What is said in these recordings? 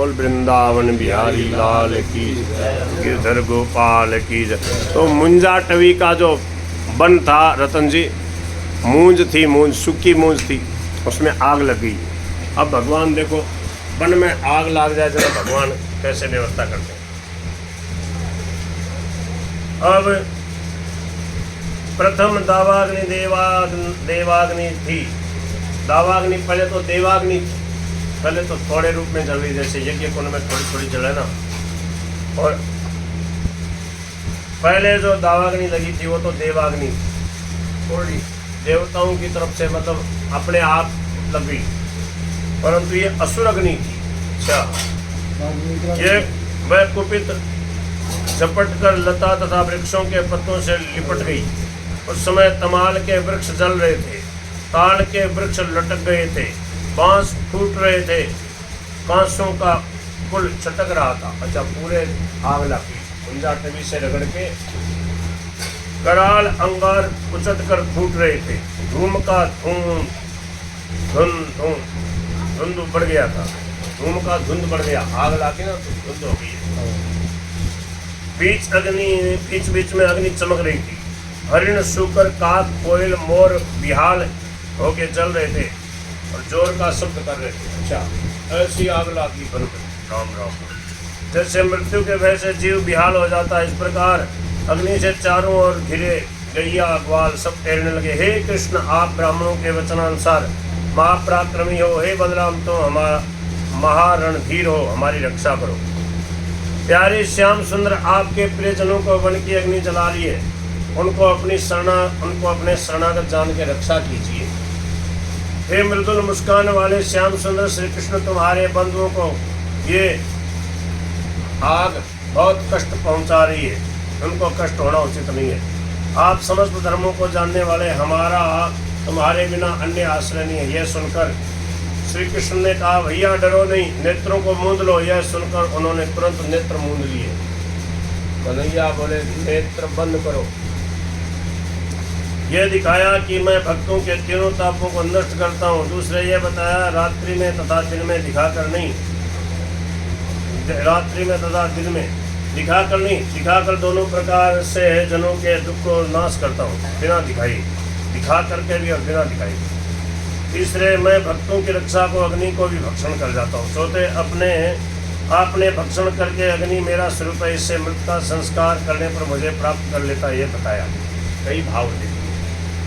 बोल वृंदावन बिहारी लाल की जय, गिरधर गोपाल की जय। तो मुंजाटवी का जो वन था रतन जी, मूंज थी, मूंज सूखी मूंज थी, उसमें आग लग गई। अब भगवान देखो वन में आग लग जाए जरा, भगवान कैसे व्यवस्था करते हैं। अब प्रथम दावाग्नि देवाग्नि थी। दावाग्नि पहले तो देवाग्नि थी, पहले तो थोड़े रूप में जल रही, जैसे यज्ञ कुंड में थोड़ी थोड़ी जले ना। और पहले जो दावाग्नि लगी थी वो तो देवाग्नि थोड़ी देवताओं की तरफ से, मतलब अपने आप लगी, परंतु ये असुर अग्नि थी। अच्छा, ये वह कुपित झपट कर लता तथा वृक्षों के पत्तों से लिपट गई। उस समय तमाल के वृक्ष जल रहे थे, ताड़ के वृक्ष लटक गए थे, बांस फूट रहे थे, कांसों का पुल छटक रहा था। अच्छा, पूरे आग लगी, मुंजाटवी से रगड़ के कराल अंगार उचट कर फूट रहे थे। धूम का धुंध बढ़ गया था, धूम का धुंध बढ़ गया, आग लाके ना तो धुंध हो गई। बीच बीच में अग्नि चमक रही थी। हरिण, सूकर, काक, कोयल, मोर बिहाल होके चल रहे थे और जोर का शब्द कर रहे थे। अच्छा, ऐसी आग लागी बन गई। राम राम। जैसे मृत्यु के भय से जीव बिहाल हो जाता है, इस प्रकार अग्नि से चारों ओर घिरे गैया ग्वाल सब तैरने लगे। हे कृष्ण, आप ब्राह्मणों के वचनानुसार महापराक्रमी हो। हे बलराम, तो हमारा महारणधीर हो, हमारी रक्षा करो। प्यारे श्याम सुंदर, आपके प्रियजनों को वन की अग्नि जला रही है, उनको अपने शरणागत जान के रक्षा कीजिए। हे मृदुल मुस्कान वाले श्याम सुंदर श्री कृष्ण, तुम्हारे बंधुओं को ये आग बहुत कष्ट पहुंचा रही है, उनको कष्ट होना उचित नहीं है। आप समस्त धर्मों को जानने वाले, हमारा तुम्हारे बिना अन्य आश्रय नहीं है। यह सुनकर श्री कृष्ण ने कहा, भैया डरो नहीं, नेत्रों को मूंद लो। यह सुनकर उन्होंने तुरंत नेत्र मूंद लिए। कन्हैया बोले, नेत्र बंद करो। यह दिखाया कि मैं भक्तों के तीनों तापों को नष्ट करता हूँ। दूसरे यह बताया, रात्रि में तथा दिन में दिखाकर नहीं, रात्रि में तथा दिन में दिखाकर नहीं, दिखाकर दोनों प्रकार से जनों के दुख को नाश करता हूँ, बिना दिखाई, दिखा करके भी और बिना दिखाई। तीसरे, मैं भक्तों की रक्षा को अग्नि को भी भक्षण कर जाता हूँ। चौथे, आपने भक्षण करके अग्नि मेरा स्वरूप है, इससे मृत का संस्कार करने पर मुझे प्राप्त कर लेता है, ये बताया। कई भाव देखिए,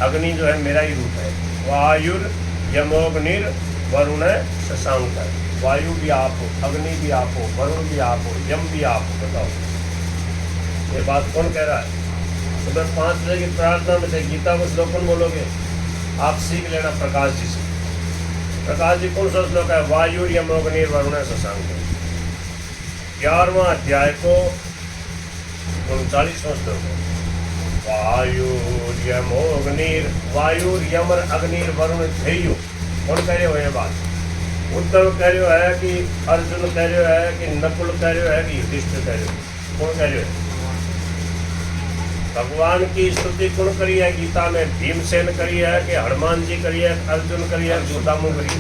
अग्नि जो है मेरा ही रूप है। वायुर यमोग्निर वरुण शशांक है। वायु भी आप हो, अग्नि भी आप हो, वरुण भी आप हो, यम भी आप हो। बताओ, ये बात कौन कह रहा है? सुबह 5 बजे की प्रार्थना में से गीता को श्लोक कौन बोलोगे? आप सीख लेना प्रकाश जी से। प्रकाश जी कौन सा श्लोक है? वायु यमोग्निर वरुण शशांक। 11वां अध्याय को 39वां श्लोक है। वायुर्यमोग्निर, वायुर्यमर अग्निर वरुण धेयु। कौन कह रहे हो ये बात? उद्धव कह रहे है कि अर्जुन कह रहे है कि नकुल कह रहे है कि युधिष्ठिर कह रहे हो? कौन कह रहे हो? भगवान की स्तुति कौन करी है गीता में? भीमसेन करी है कि हनुमान जी करी है, अर्जुन करी है, सुदामू करी है?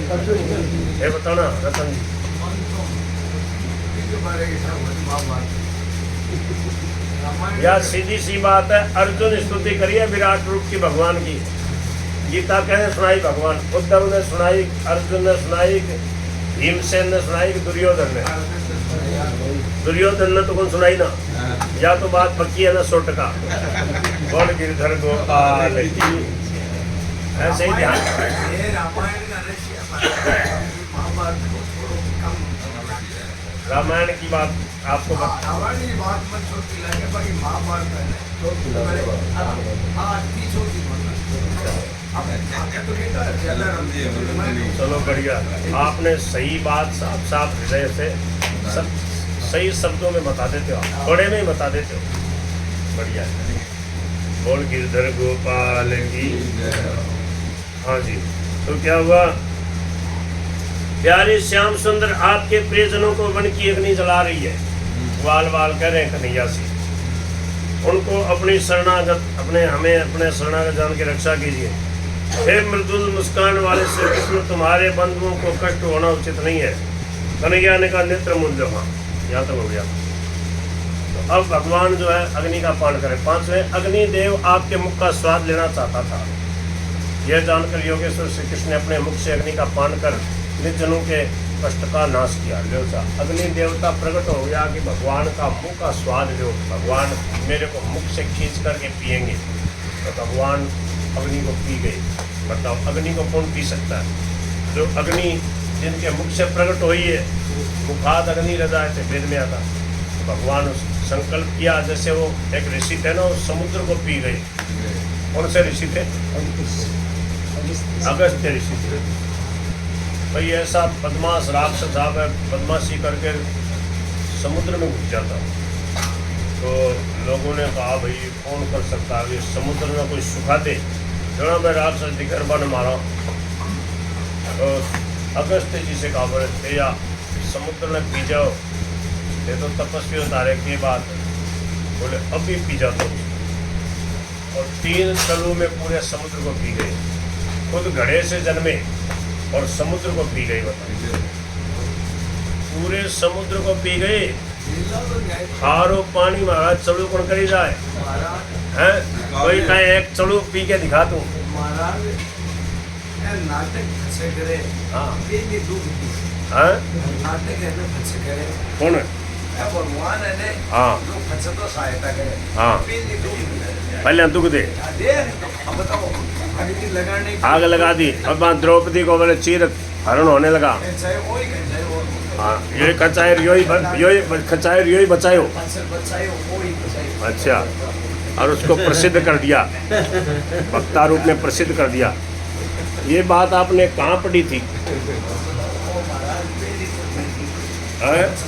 ये बताओ ना रतन जी। या सीधी सी बात है, अर्जुन स्तुति करी है विराट रूप की भगवान की। गीता कहने सुनाई भगवान, उद्धव ने सुनाई, अर्जुन ने सुनाई, भीमसेन ने सुनाई कि दुर्योधन ने? दुर्योधन ने तो कौन सुनाई ना। या तो बात पक्की है ना 100 टका। बोल गिरधर गोपाल की। ऐसे ही ध्यान। रामायण की बात आपको चलो बढ़िया, आपने सही बात साफ साफ हृदय से सही शब्दों में बता देते हो, थोड़े में ही बता देते हो। बढ़िया, बोल गिरधर गोपाल की। हाँ जी, तो क्या हुआ? प्यारे श्याम सुंदर, आपके प्रियजनों को वन की अग्नि जला रही है। वाल वाल कह रहे हैं कन्हैया से, उनको अपनी शरणागत हमें अपने शरणागत जान के रक्षा कीजिए। हे मृदुल मुस्कान वाले श्री कृष्ण, तुम्हारे बंधुओं को कष्ट होना उचित नहीं है। कन्हैया ने कहा नेत्र मूंद लो। हाँ, यहाँ तक हो गया। तो अब भगवान जो है अग्नि का पान करें। 5वें, अग्निदेव आपके मुख का स्वाद लेना चाहता था। यह जानकर योगेश्वर श्री कृष्ण ने अपने मुख से अग्नि का पान कर निर्जनों के कष्ट का नाश किया। लो, अग्नि देवता प्रकट हो गया कि भगवान का मुख का स्वाद लो, भगवान मेरे को मुख से खींच करके पिएंगे। तो भगवान अग्नि को पी गए। बताओ, अग्नि को कौन पी सकता है? जो अग्नि जिनके मुख से प्रकट हुई है, मुखाद अग्नि रजाए थे, वेद में आता। तो भगवान संकल्प किया, जैसे वो एक ऋषि थे ना, उस समुद्र को पी गए। कौन से ऋषि थे? अगस्त्य ऋषि थे। भाई ऐसा बदमाश राक्षस आ गए, बदमाशी करके समुद्र में घुस जाता। तो लोगों ने कहा भाई कौन कर सकता है, समुद्र में कोई सुखा दे, जरा मैं राक्षस दिखर बन मारा। तो अगस्त्य जी से कहा बोले थे या समुद्र में पी जाओ, ये तो तपस्वी उतारे की बात। बोले अभी पी जाओ तो। और 3 तलु में पूरे समुद्र को पी गए। खुद घड़े से जन्मे और समुद्र को पी गई। बताइए, पूरे समुद्र को पी गए। खारो पानी महाराज चलू कौन करी जाए हैं? कोई कहे एक चलू पी के दिखा तू। नाटक फंसे करे। हाँ, हाँ? नाटक है ना फंसे करे। कौन है? भगवान है ने। हाँ, लोग फंसे तो सहायता करे। हाँ, पहले दुख दे। अब बताओ, अग्नि लगाने आग लगा दी। अब वहाँ द्रौपदी को बोले चीर हरण होने लगा। हाँ, यही कचायर यही बचायो। अच्छा, और उसको प्रसिद्ध कर दिया, वक्ता रूप में प्रसिद्ध कर दिया। ये बात आपने कहाँ पढ़ी थी?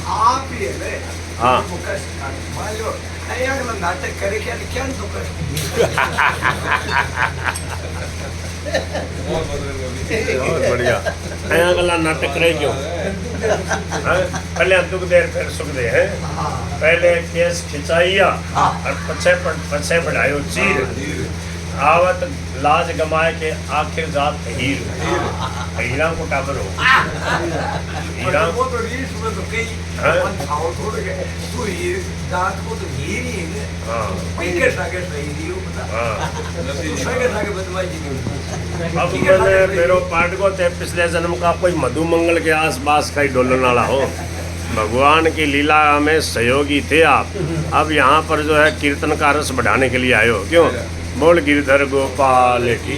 आप ही है। हाँ, नाटक करे क्या बहुत बढ़िया। नया गला नाटक करे क्यों? पहले दुख दे फिर सुख दे है। पहले केस खिंचाइया और पछे बढ़ायो चीर। आवत लाज गमाए के आखिर जात हीर। हीरा को टाबर हो। हीरा वो तो रीस में तो कई खाओ थोड़े के तू हीर दांत को तो हीर ही है। हाँ, के सागे सही हो बता। हाँ, सागे सागे बदमाशी नहीं। अब मैंने मेरो पाठ को ते पिछले जन्म का कोई मधुमंगल के आसपास का ही डोलन वाला हो। भगवान की लीला में सहयोगी थे आप। अब यहाँ पर जो है कीर्तन का रस बढ़ाने के लिए आए हो। क्यों? बोल गिरधर गोपाल की।